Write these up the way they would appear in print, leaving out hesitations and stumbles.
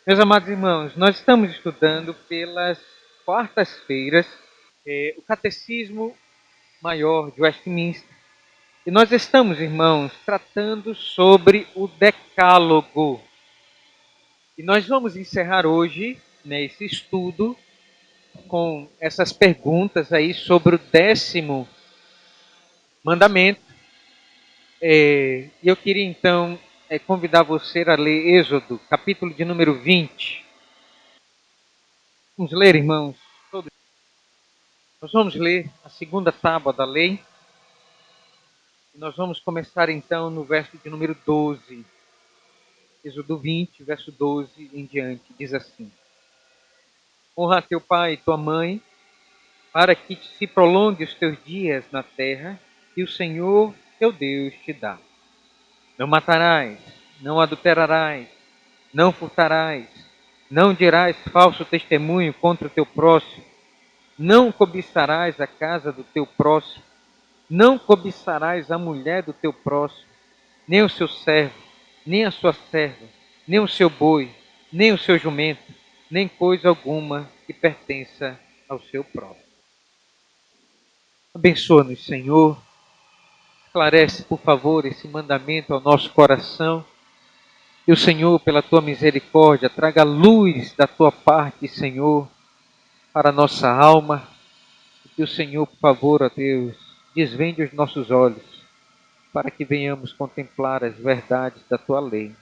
Meus amados irmãos, nós estamos estudando pelas quartas-feiras o Catecismo Maior de Westminster. E nós estamos, irmãos, tratando sobre o Decálogo. E nós vamos encerrar hoje, esse estudo, com essas perguntas aí sobre o 10º mandamento. E eu queria então convidar você a ler Êxodo, capítulo de número 20. Vamos ler, irmãos. Nós vamos ler a segunda tábua da lei. E nós vamos começar então no verso de número 12. Êxodo 20, verso 12 em diante. Diz assim: Honra teu pai e tua mãe, para que se prolongue os teus dias na terra, que o Senhor teu Deus te dá. Não matarás, não adulterarás, não furtarás, não dirás falso testemunho contra o teu próximo, não cobiçarás a casa do teu próximo, não cobiçarás a mulher do teu próximo, nem o seu servo, nem a sua serva, nem o seu boi, nem o seu jumento, nem coisa alguma que pertença ao seu próximo. Abençoa-nos, Senhor. Esclarece, por favor, esse mandamento ao nosso coração. Que o Senhor, pela tua misericórdia, traga luz da tua parte, Senhor, para a nossa alma. Que o Senhor, por favor, ó Deus, desvende os nossos olhos, para que venhamos contemplar as verdades da tua lei.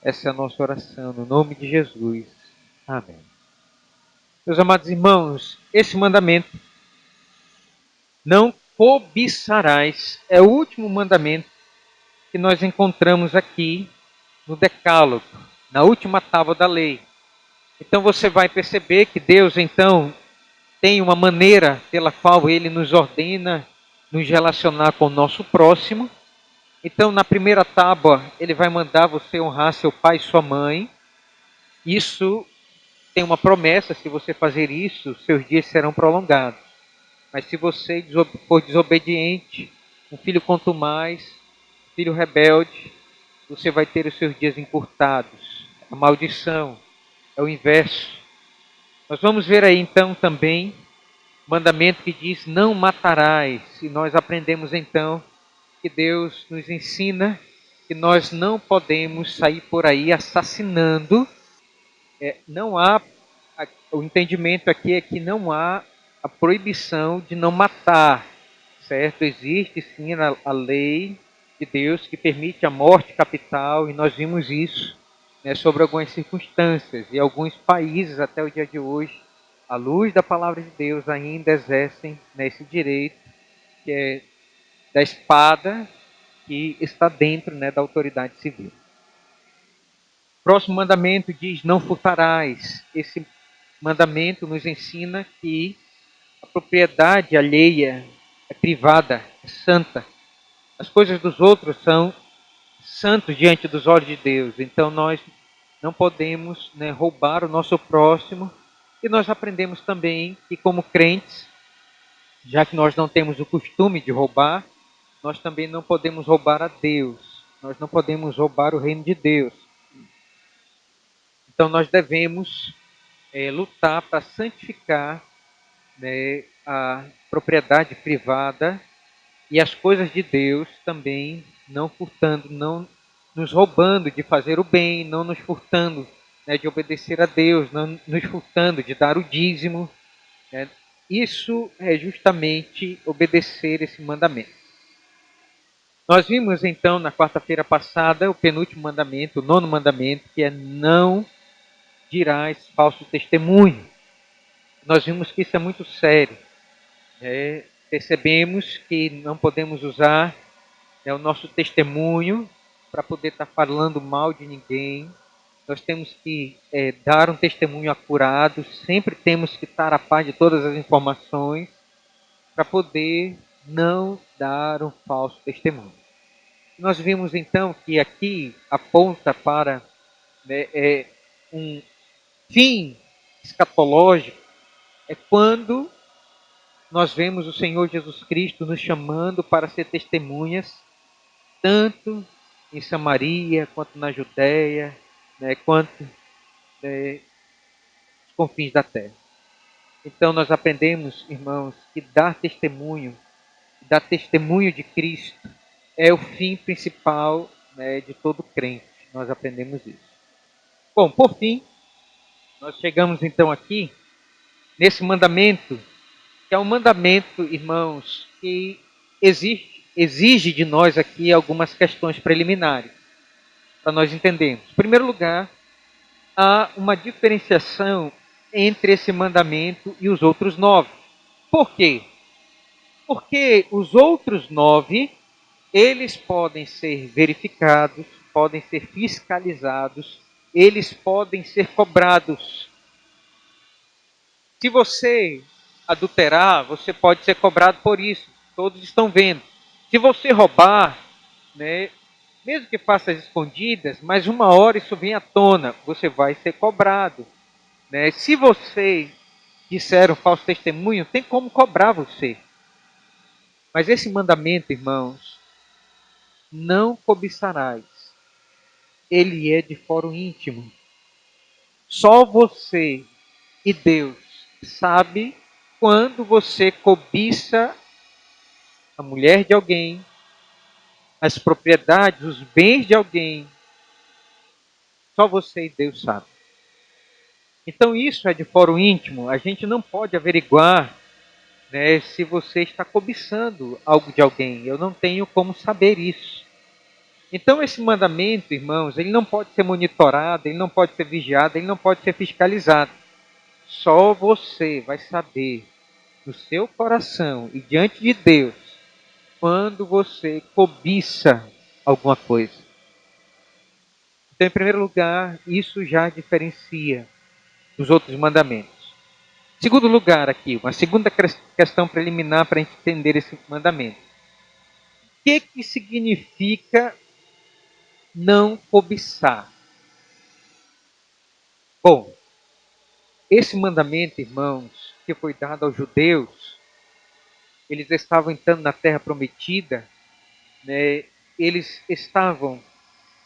Essa é a nossa oração, no nome de Jesus. Amém. Meus amados irmãos, esse mandamento, não cobiçarás, é o último mandamento que nós encontramos aqui no Decálogo, na última tábua da lei. Então você vai perceber que Deus, então, tem uma maneira pela qual Ele nos ordena nos relacionar com o nosso próximo. Então, na primeira tábua, Ele vai mandar você honrar seu pai e sua mãe. Isso tem uma promessa: se você fazer isso, seus dias serão prolongados. Mas se você for desobediente, um filho contumaz, filho rebelde, você vai ter os seus dias encurtados. A maldição é o inverso. Nós vamos ver aí então também o mandamento que diz: não matarás. E nós aprendemos então que Deus nos ensina que nós não podemos sair por aí assassinando. Não há, o entendimento aqui é que não há a proibição de não matar, certo? Existe sim a lei de Deus que permite a morte capital, e nós vimos isso, sobre algumas circunstâncias, e alguns países até o dia de hoje, à luz da palavra de Deus, ainda exercem, esse direito, que é da espada, que está dentro, da autoridade civil. Próximo mandamento diz: não furtarás. Esse mandamento nos ensina que a propriedade alheia é privada, é santa. As coisas dos outros são santos diante dos olhos de Deus. Então nós não podemos, roubar o nosso próximo. E nós aprendemos também que, como crentes, já que nós não temos o costume de roubar, nós também não podemos roubar a Deus. Nós não podemos roubar o reino de Deus. Então nós devemos lutar para santificar, a propriedade privada e as coisas de Deus também, não furtando, não nos roubando de fazer o bem, não nos furtando, de obedecer a Deus, não nos furtando de dar o dízimo. Né? Isso é justamente obedecer esse mandamento. Nós vimos então na quarta-feira passada o penúltimo mandamento, o nono mandamento, que é: não dirás falso testemunho. Nós vimos que isso é muito sério. Percebemos que não podemos usar, o nosso testemunho para poder estar falando mal de ninguém. Nós temos que dar um testemunho acurado, sempre temos que estar a par de todas as informações para poder não dar um falso testemunho. Nós vimos então que aqui aponta para, um fim escatológico, é quando nós vemos o Senhor Jesus Cristo nos chamando para ser testemunhas, tanto em Samaria, quanto na Judéia, quanto os confins da terra. Então nós aprendemos, irmãos, que dar testemunho de Cristo é o fim principal, né, de todo crente. Nós aprendemos isso. Bom, por fim, nós chegamos então aqui nesse mandamento, que é um mandamento, irmãos, que exige de nós aqui algumas questões preliminares, para nós entendermos. Em primeiro lugar, há uma diferenciação entre esse mandamento e os outros 9. Por quê? Porque os outros 9, eles podem ser verificados, podem ser fiscalizados, eles podem ser cobrados. Se você adulterar, você pode ser cobrado por isso. Todos estão vendo. Se você roubar, né, mesmo que faça as escondidas, mas uma hora isso vem à tona, você vai ser cobrado. Né? Se você disser um falso testemunho, tem como cobrar você. Mas esse mandamento, irmãos, não cobiçarás, ele é de fórum íntimo. Só você e Deus sabe quando você cobiça a mulher de alguém, as propriedades, os bens de alguém. Só você e Deus sabe. Então isso é de fórum íntimo. A gente não pode averiguar, né, se você está cobiçando algo de alguém. Eu não tenho como saber isso. Então esse mandamento, irmãos, ele não pode ser monitorado, ele não pode ser vigiado, ele não pode ser fiscalizado. Só você vai saber no seu coração e diante de Deus quando você cobiça alguma coisa. Então, em primeiro lugar, isso já diferencia dos outros mandamentos. Em segundo lugar, aqui, uma segunda questão preliminar para a gente entender esse mandamento. O que significa não cobiçar? Bom, esse mandamento, irmãos, que foi dado aos judeus, eles estavam entrando na terra prometida, né? Eles estavam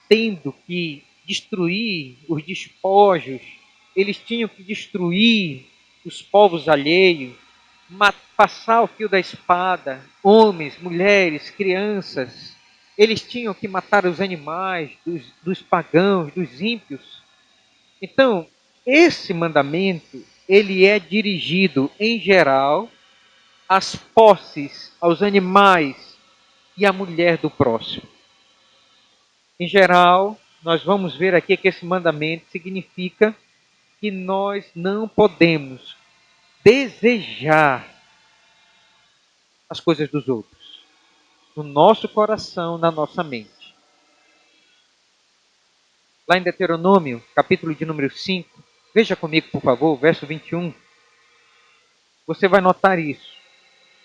tendo que destruir os despojos, eles tinham que destruir os povos alheios, passar o fio da espada, homens, mulheres, crianças. Eles tinham que matar os animais dos pagãos, dos ímpios. Então, esse mandamento, ele é dirigido, em geral, às posses, aos animais e à mulher do próximo. Em geral, nós vamos ver aqui que esse mandamento significa que nós não podemos desejar as coisas dos outros no nosso coração, na nossa mente. Lá em Deuteronômio, capítulo de número 5, veja comigo, por favor, verso 21. Você vai notar isso.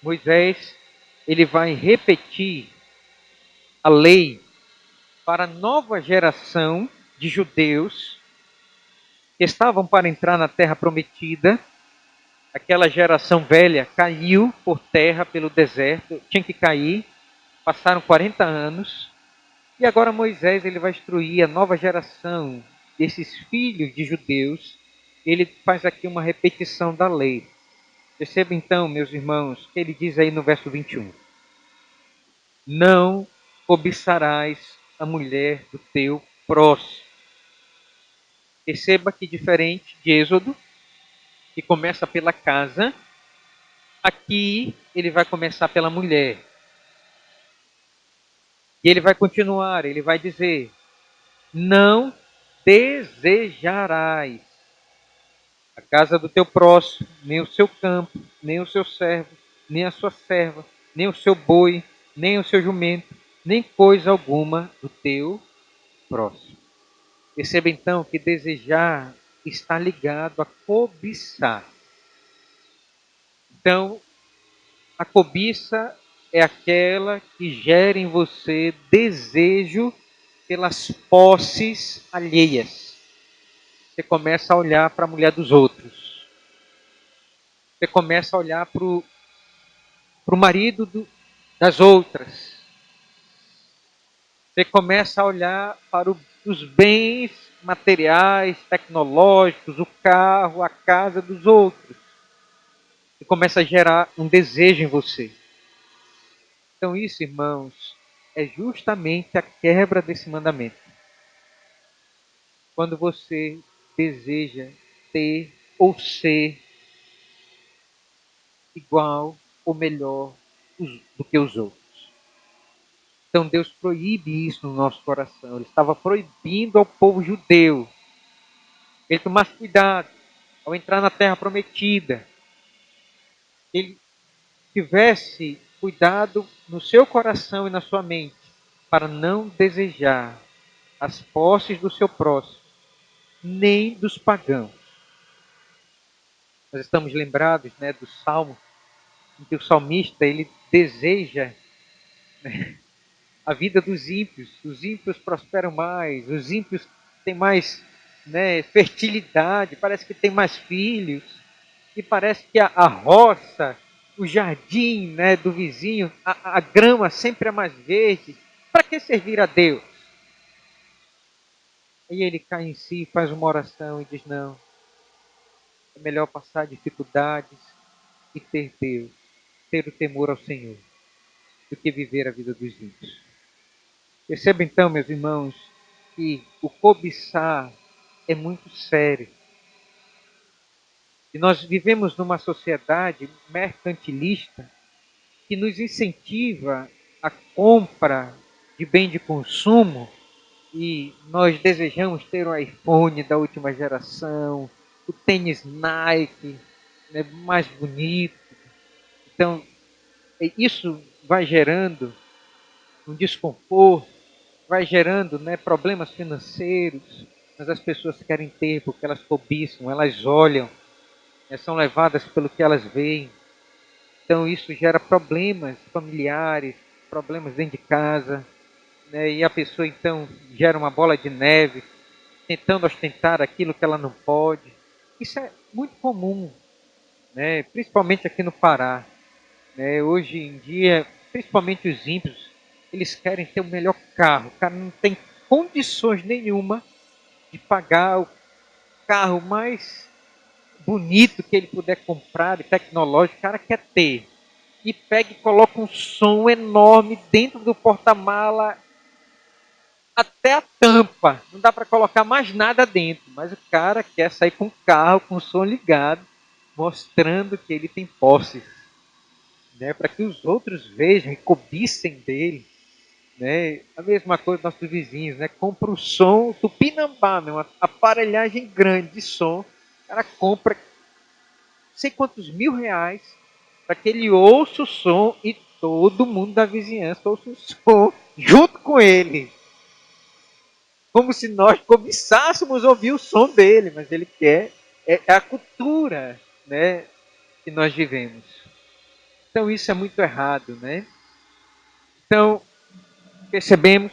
Moisés, ele vai repetir a lei para a nova geração de judeus que estavam para entrar na terra prometida. Aquela geração velha caiu por terra pelo deserto, tinha que cair, passaram 40 anos, e agora Moisés ele vai instruir a nova geração desses filhos de judeus. Ele faz aqui uma repetição da lei. Perceba então, meus irmãos, que ele diz aí no verso 21. Não cobiçarás a mulher do teu próximo. Perceba que diferente de Êxodo, que começa pela casa, aqui ele vai começar pela mulher. E ele vai continuar, ele vai dizer: não desejarás a casa do teu próximo, nem o seu campo, nem o seu servo, nem a sua serva, nem o seu boi, nem o seu jumento, nem coisa alguma do teu próximo. Perceba então que desejar está ligado a cobiçar. Então, a cobiça é aquela que gera em você desejo pelas posses alheias. Você começa a olhar para a mulher dos outros. Você começa a olhar para o marido das outras. Você começa a olhar para os bens materiais, tecnológicos, o carro, a casa dos outros. E começa a gerar um desejo em você. Então isso, irmãos, é justamente a quebra desse mandamento. Quando você deseja ter ou ser igual ou melhor do que os outros. Então Deus proíbe isso no nosso coração. Ele estava proibindo ao povo judeu que ele tomasse cuidado ao entrar na terra prometida. Ele tivesse cuidado no seu coração e na sua mente para não desejar as posses do seu próximo, nem dos pagãos. Nós estamos lembrados, né, do Salmo, em que o salmista ele deseja, né, a vida dos ímpios. Os ímpios prosperam mais, os ímpios têm mais, né, fertilidade, parece que tem mais filhos, e parece que a roça, o jardim, né, do vizinho, a grama sempre é mais verde. Para que servir a Deus? Aí ele cai em si, faz uma oração e diz: não, é melhor passar dificuldades e ter Deus, ter o temor ao Senhor, do que viver a vida dos ímpios. Perceba então, meus irmãos, que o cobiçar é muito sério. E nós vivemos numa sociedade mercantilista que nos incentiva a compra de bem de consumo, e nós desejamos ter um iPhone da última geração, o tênis Nike, né, mais bonito. Então, isso vai gerando um desconforto, vai gerando, né, problemas financeiros, mas as pessoas querem ter porque elas cobiçam, elas olham, né, são levadas pelo que elas veem. Então isso gera problemas familiares, problemas dentro de casa, né, e a pessoa então gera uma bola de neve, tentando ostentar aquilo que ela não pode. Isso é muito comum, né, principalmente aqui no Pará. Né, hoje em dia, principalmente os ímpios, eles querem ter o melhor carro. O cara não tem condições nenhuma de pagar o carro mais bonito que ele puder comprar, e tecnológico, o cara quer ter. E pega e coloca um som enorme dentro do porta-mala até a tampa. Não dá para colocar mais nada dentro, mas o cara quer sair com o carro, com o som ligado, mostrando que ele tem posses, né, para que os outros vejam e cobicem dele. Né? A mesma coisa dos nossos vizinhos, né? Compra o som Tupinambá, né? Uma aparelhagem grande de som. O cara compra não sei quantos R$ 1.000 para que ele ouça o som e todo mundo da vizinhança ouça o som junto com ele. Como se nós cobiçássemos ouvir o som dele, mas ele quer, é a cultura, né, que nós vivemos. Então isso é muito errado, né? Então percebemos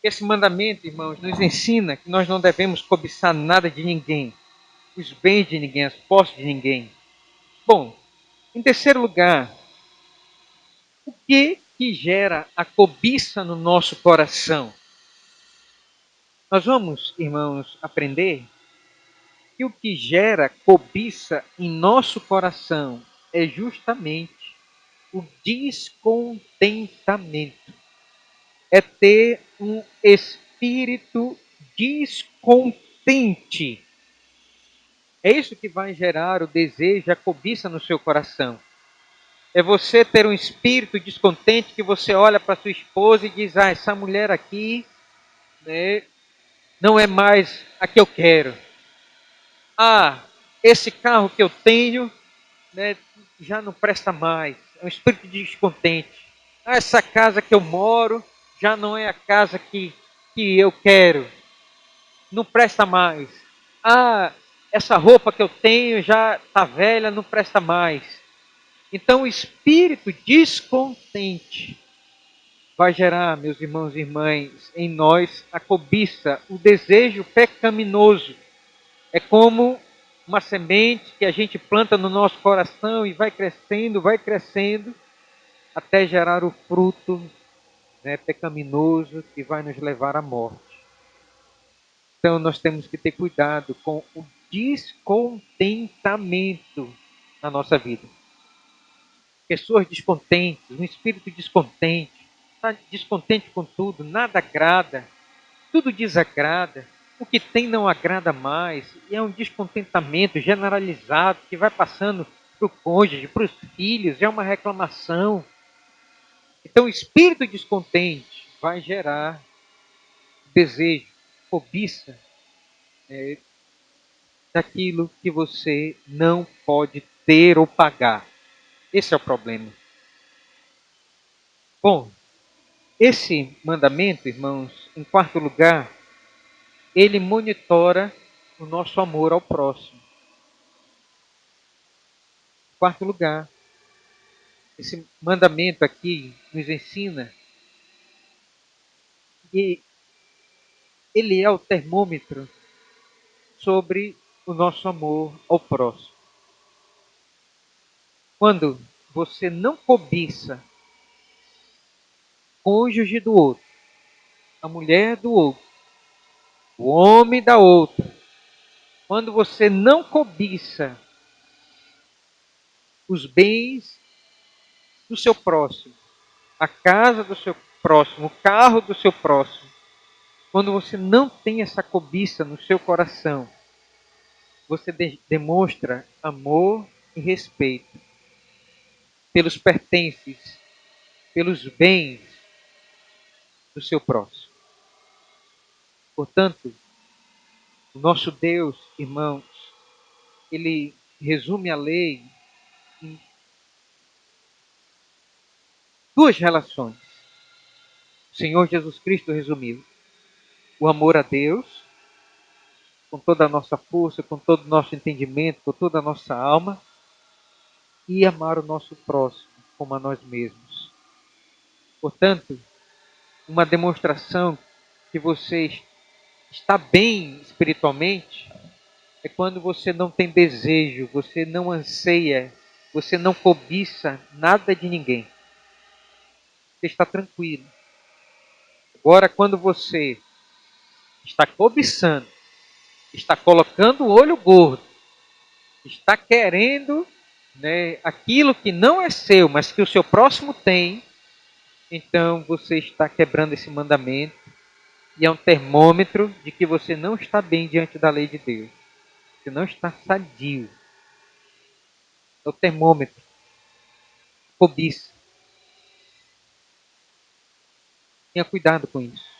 que esse mandamento, irmãos, nos ensina que nós não devemos cobiçar nada de ninguém, os bens de ninguém, as posses de ninguém. Bom, em terceiro lugar, o que gera a cobiça no nosso coração? Nós vamos, irmãos, aprender que o que gera cobiça em nosso coração é justamente o descontentamento. É ter um espírito descontente. É isso que vai gerar o desejo, a cobiça no seu coração. É você ter um espírito descontente que você olha para sua esposa e diz: ah, essa mulher aqui, né, não é mais a que eu quero. Ah, esse carro que eu tenho, né, já não presta mais. É um espírito descontente. Ah, essa casa que eu moro já não é a casa que eu quero. Não presta mais. Ah, essa roupa que eu tenho já está velha, não presta mais. Então o espírito descontente vai gerar, meus irmãos e irmãs, em nós a cobiça, o desejo pecaminoso. É como uma semente que a gente planta no nosso coração e vai crescendo, até gerar o fruto né, pecaminoso que vai nos levar à morte. Então nós temos que ter cuidado com o descontentamento na nossa vida. Pessoas descontentes, um espírito descontente, está descontente com tudo, nada agrada, tudo desagrada, o que tem não agrada mais, e é um descontentamento generalizado que vai passando para o cônjuge, para os filhos, é uma reclamação. Então, o espírito descontente vai gerar desejo, cobiça daquilo que você não pode ter ou pagar. Esse é o problema. Bom, esse mandamento, irmãos, em quarto lugar, ele monitora o nosso amor ao próximo. Em quarto lugar, esse mandamento aqui nos ensina que ele é o termômetro sobre o nosso amor ao próximo. Quando você não cobiça o cônjuge do outro, a mulher do outro, o homem da outra, quando você não cobiça os bens do seu próximo, a casa do seu próximo, o carro do seu próximo, quando você não tem essa cobiça no seu coração, você demonstra amor e respeito pelos pertences, pelos bens do seu próximo. Portanto, o nosso Deus, irmãos, ele resume a lei em duas relações. O Senhor Jesus Cristo resumiu o amor a Deus, com toda a nossa força, com todo o nosso entendimento, com toda a nossa alma, e amar o nosso próximo como a nós mesmos. Portanto, uma demonstração que você está bem espiritualmente é quando você não tem desejo, você não anseia, você não cobiça nada de ninguém. Você está tranquilo. Agora, quando você está cobiçando, está colocando o olho gordo, está querendo, né, aquilo que não é seu, mas que o seu próximo tem, então você está quebrando esse mandamento e é um termômetro de que você não está bem diante da lei de Deus. Você não está sadio. É o termômetro. Cobiça. Tenha cuidado com isso.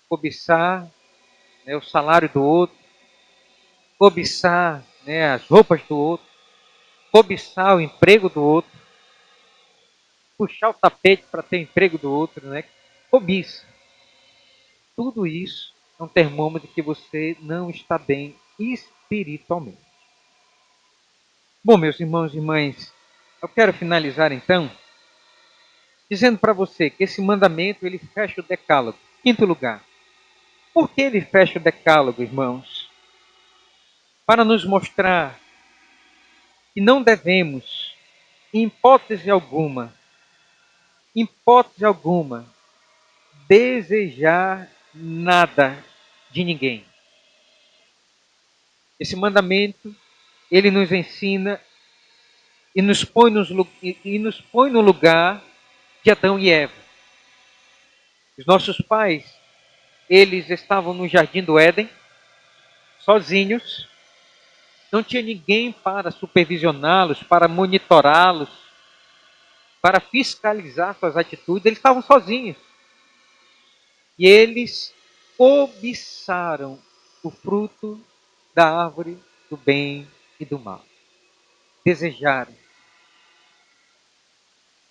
Cobiçar, né, o salário do outro, cobiçar, né, as roupas do outro, cobiçar o emprego do outro, puxar o tapete para ter emprego do outro, né? Cobiça. Tudo isso é um termômetro que você não está bem espiritualmente. Bom, meus irmãos e irmãs, eu quero finalizar então dizendo para você que esse mandamento ele fecha o decálogo. Quinto lugar, por que ele fecha o decálogo, irmãos? Para nos mostrar que não devemos, em hipótese alguma, desejar nada de ninguém. Esse mandamento, ele nos ensina e nos põe no lugar de Adão e Eva. Os nossos pais, eles estavam no jardim do Éden, sozinhos, não tinha ninguém para supervisioná-los, para monitorá-los, para fiscalizar suas atitudes, eles estavam sozinhos. E eles cobiçaram o fruto da árvore do bem e do mal. Desejaram.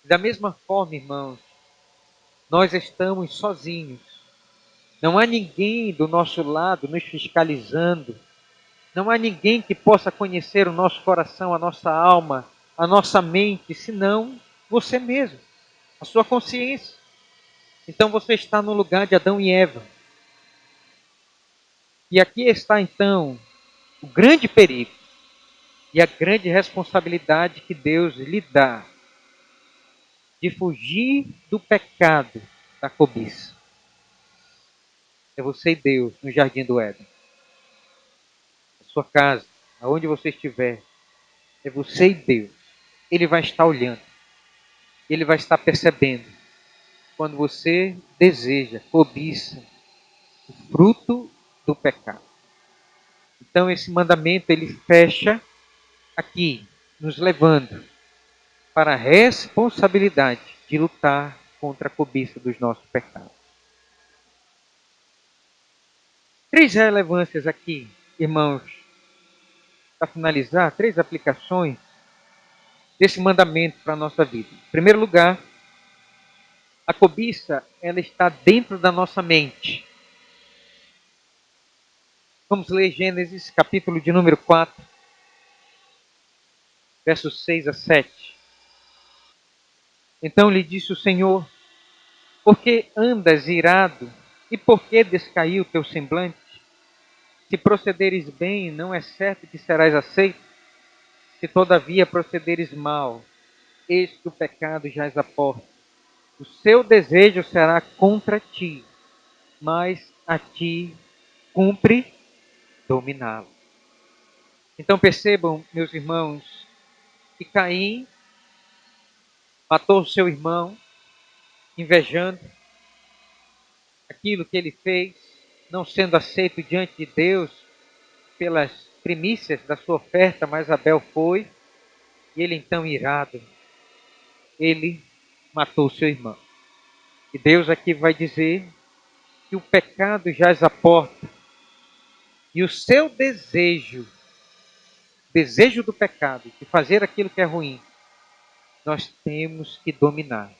Da mesma forma, irmãos, nós estamos sozinhos. Não há ninguém do nosso lado nos fiscalizando. Não há ninguém que possa conhecer o nosso coração, a nossa alma, a nossa mente, senão você mesmo, a sua consciência. Então você está no lugar de Adão e Eva. E aqui está então o grande perigo e a grande responsabilidade que Deus lhe dá. de fugir do pecado da cobiça. É você e Deus no jardim do Éden. A sua casa, aonde você estiver, é você e Deus. Ele vai estar olhando. Ele vai estar percebendo quando você deseja, cobiça o fruto do pecado. Então esse mandamento ele fecha aqui, nos levando para a responsabilidade de lutar contra a cobiça dos nossos pecados. Três relevâncias aqui, irmãos, para finalizar, três aplicações desse mandamento para a nossa vida. Em primeiro lugar, a cobiça ela está dentro da nossa mente. Vamos ler Gênesis, capítulo de número 4, versos 6 a 7. Então lhe disse o Senhor: por que andas irado e por que descaiu o teu semblante? Se procederes bem, não é certo que serás aceito. Se todavia procederes mal, eis que o pecado jaz à porta. O seu desejo será contra ti, mas a ti cumpre dominá-lo. Então percebam, meus irmãos, que Caim matou o seu irmão, invejando aquilo que ele fez, não sendo aceito diante de Deus pelas primícias da sua oferta, mas Abel foi, e ele então irado, ele matou o seu irmão. E Deus aqui vai dizer que o pecado jaz à porta, e o seu desejo do pecado, de fazer aquilo que é ruim, nós temos que dominar.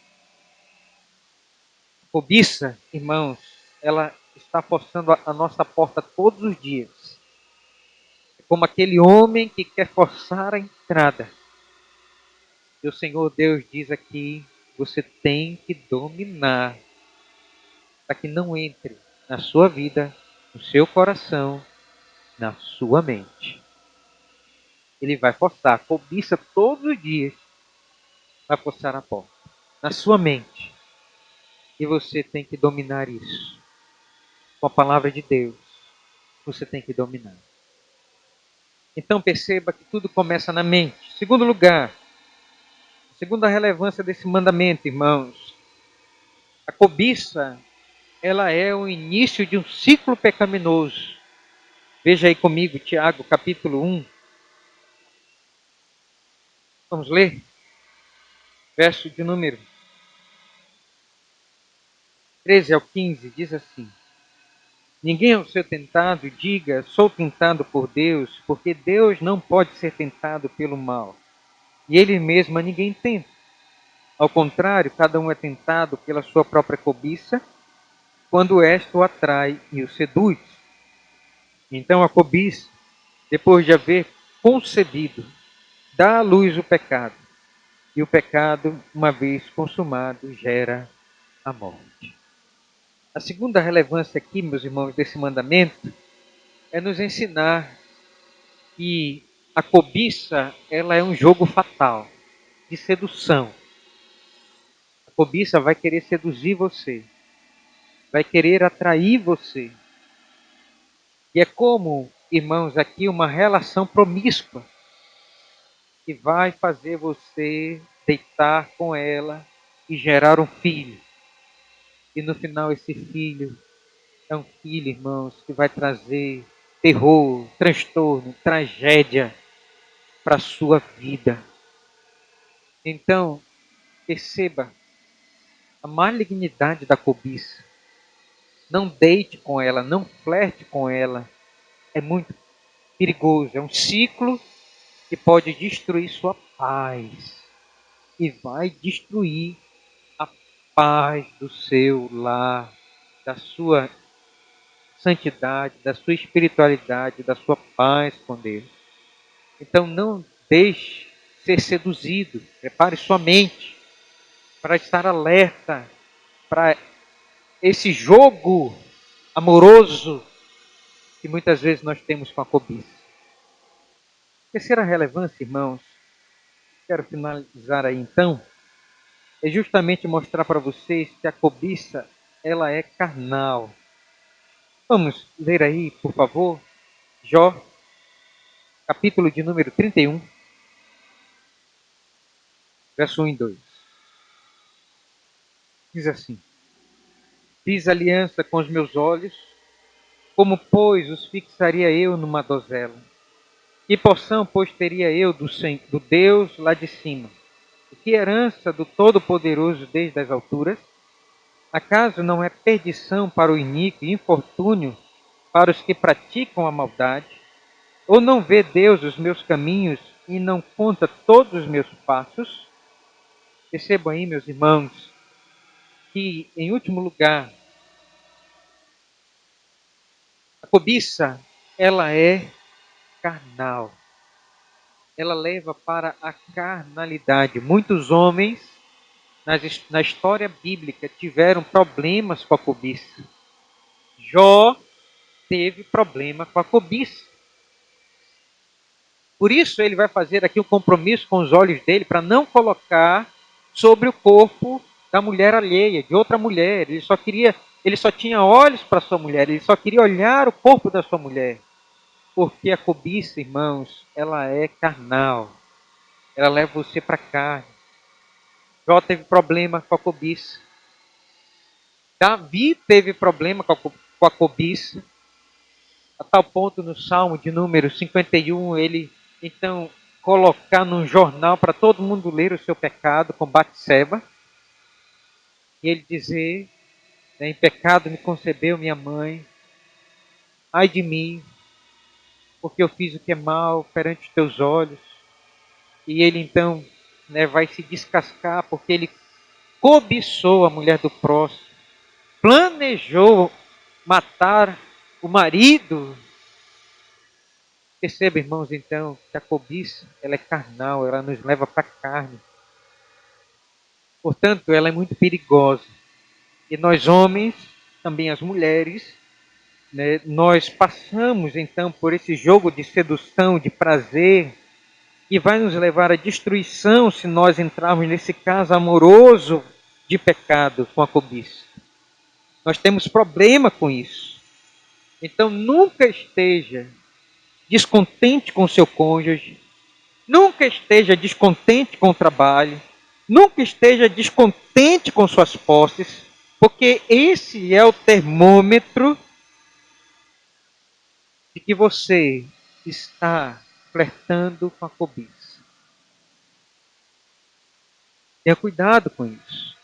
Cobiça, irmãos, ela está forçando a nossa porta todos os dias. É como aquele homem que quer forçar a entrada. E o Senhor Deus diz aqui, você tem que dominar para que não entre na sua vida, no seu coração, na sua mente. Ele vai forçar, a cobiça todos os dias vai forçar a porta. Na sua mente. E você tem que dominar isso. Com a palavra de Deus, você tem que dominar. Então perceba que tudo começa na mente. Segundo lugar, segunda relevância desse mandamento, irmãos, a cobiça, ela é o início de um ciclo pecaminoso. Veja aí comigo, Tiago, capítulo 1. Vamos ler? Verso de número 13 ao 15, diz assim: ninguém ao ser tentado diga, sou tentado por Deus, porque Deus não pode ser tentado pelo mal. E ele mesmo a ninguém tenta. Ao contrário, cada um é tentado pela sua própria cobiça, quando esta o atrai e o seduz. Então a cobiça, depois de haver concebido, dá à luz o pecado. E o pecado, uma vez consumado, gera a morte. A segunda relevância aqui, meus irmãos, desse mandamento é nos ensinar que a cobiça, ela é um jogo fatal de sedução. A cobiça vai querer seduzir você, vai querer atrair você. E é como, irmãos, aqui uma relação promíscua que vai fazer você deitar com ela e gerar um filho. E no final esse filho é um filho, irmãos, que vai trazer terror, transtorno, tragédia para a sua vida. Então, perceba a malignidade da cobiça. Não deite com ela, não flerte com ela. É muito perigoso, é um ciclo que pode destruir sua paz e vai destruir a paz do seu lar, da sua santidade, da sua espiritualidade, da sua paz com Deus. Então não deixe ser seduzido, prepare sua mente para estar alerta para esse jogo amoroso que muitas vezes nós temos com a cobiça. Terceira relevância, irmãos, quero finalizar aí então, é justamente mostrar para vocês que a cobiça, ela é carnal. Vamos ler aí, por favor, Jó, capítulo de número 31, verso 1 e 2. Diz assim: Fiz aliança com os meus olhos, como, pois, os fixaria eu numa donzela? Que porção, pois, teria eu do Deus lá de cima? E que herança do Todo-Poderoso desde as alturas? Acaso não é perdição para o iníquo e infortúnio para os que praticam a maldade? Ou não vê Deus os meus caminhos e não conta todos os meus passos? Percebam aí, meus irmãos, que, em último lugar, a cobiça, ela é carnal. Ela leva para a carnalidade. Muitos homens, na história bíblica, tiveram problemas com a cobiça. Jó teve problema com a cobiça. Por isso ele vai fazer aqui um compromisso com os olhos dele para não colocar sobre o corpo da mulher alheia, de outra mulher. Ele só tinha olhos para sua mulher, ele só queria olhar o corpo da sua mulher. Porque a cobiça, irmãos, ela é carnal. Ela leva você para a carne. Jó teve problema com a cobiça. Davi teve problema com a cobiça. A tal ponto no Salmo de número 51, ele então colocar num jornal para todo mundo ler o seu pecado com Batseba. E ele dizer, né, em pecado me concebeu minha mãe, ai de mim, porque eu fiz o que é mal perante os teus olhos. E ele então, né, vai se descascar porque ele cobiçou a mulher do próximo, planejou matar o marido. Perceba, irmãos, então, que a cobiça, ela é carnal, ela nos leva para a carne. Portanto, ela é muito perigosa. E nós homens, também as mulheres, né, nós passamos então por esse jogo de sedução, de prazer, que vai nos levar à destruição se nós entrarmos nesse caso amoroso de pecado com a cobiça. Nós temos problema com isso. Então, nunca esteja descontente com o seu cônjuge, nunca esteja descontente com o trabalho, nunca esteja descontente com suas posses, porque esse é o termômetro de que você está flertando com a cobiça. Tenha cuidado com isso.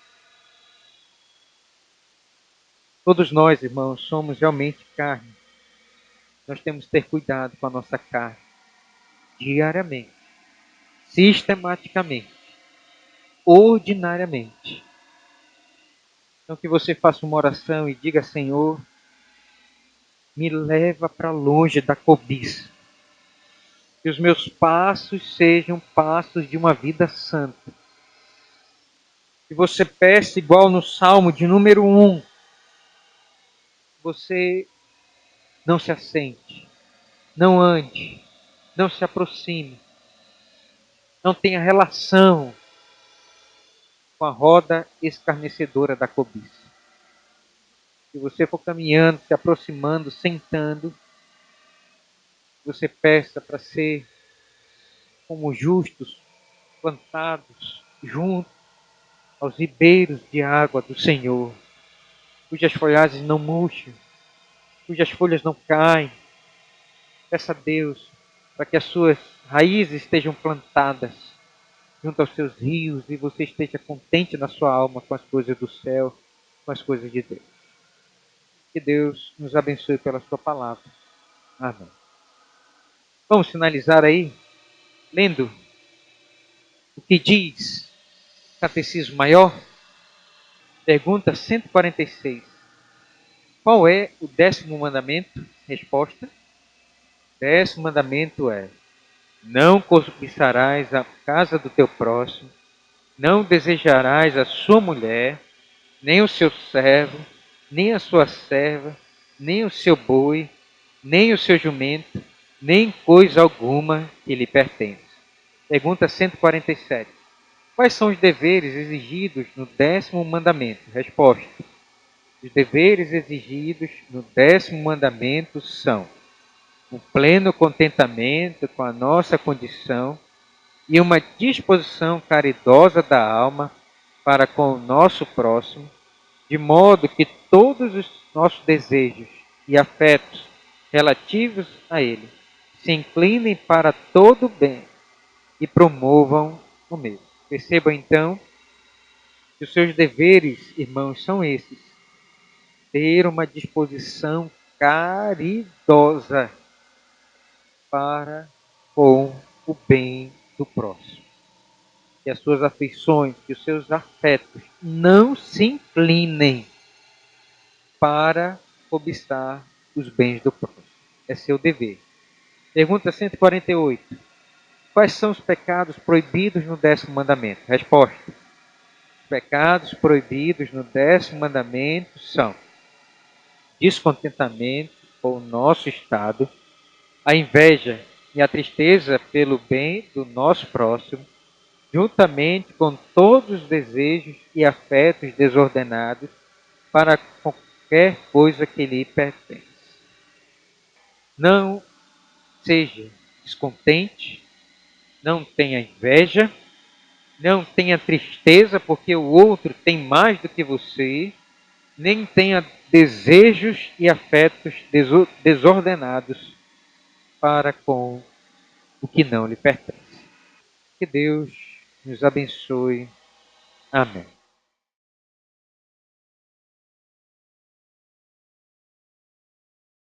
Todos nós, irmãos, somos realmente carne. Nós temos que ter cuidado com a nossa carne, diariamente, sistematicamente, ordinariamente. Então que você faça uma oração e diga: Senhor, me leva para longe da cobiça. Que os meus passos sejam passos de uma vida santa. Que você peça, igual no Salmo de número 1, você não se assente, não ande, não se aproxime, não tenha relação com a roda escarnecedora da cobiça. Se você for caminhando, se aproximando, sentando, você peça para ser como justos, plantados junto aos ribeiros de água do Senhor, cujas folhagens não murcham, cujas folhas não caem. Peça a Deus para que as suas raízes estejam plantadas junto aos seus rios e você esteja contente na sua alma com as coisas do céu, com as coisas de Deus. Que Deus nos abençoe pela sua palavra. Amém. Vamos finalizar aí lendo o que diz o Catecismo Maior? Pergunta 146. Qual é o 10º mandamento? Resposta: 10º mandamento é: não cobiçarás a casa do teu próximo, não desejarás a sua mulher, nem o seu servo, nem a sua serva, nem o seu boi, nem o seu jumento, nem coisa alguma que lhe pertence. Pergunta 147. Quais são os deveres exigidos no 10º mandamento? Resposta: os deveres exigidos no 10º mandamento são um pleno contentamento com a nossa condição e uma disposição caridosa da alma para com o nosso próximo, de modo que todos os nossos desejos e afetos relativos a ele se inclinem para todo o bem e promovam o mesmo. Percebam então que os seus deveres, irmãos, são esses: ter uma disposição caridosa para com o bem do próximo. Que as suas afeições, que os seus afetos não se inclinem para cobiçar os bens do próximo. É seu dever. Pergunta 148. Quais são os pecados proibidos no 10º mandamento? Resposta: os pecados proibidos no 10º mandamento são descontentamento com o nosso estado, a inveja e a tristeza pelo bem do nosso próximo, juntamente com todos os desejos e afetos desordenados para qualquer coisa que lhe pertence. Não seja descontente, não tenha inveja, não tenha tristeza porque o outro tem mais do que você, nem tenha desejos e afetos desordenados para com o que não lhe pertence. Que Deus nos abençoe. Amém.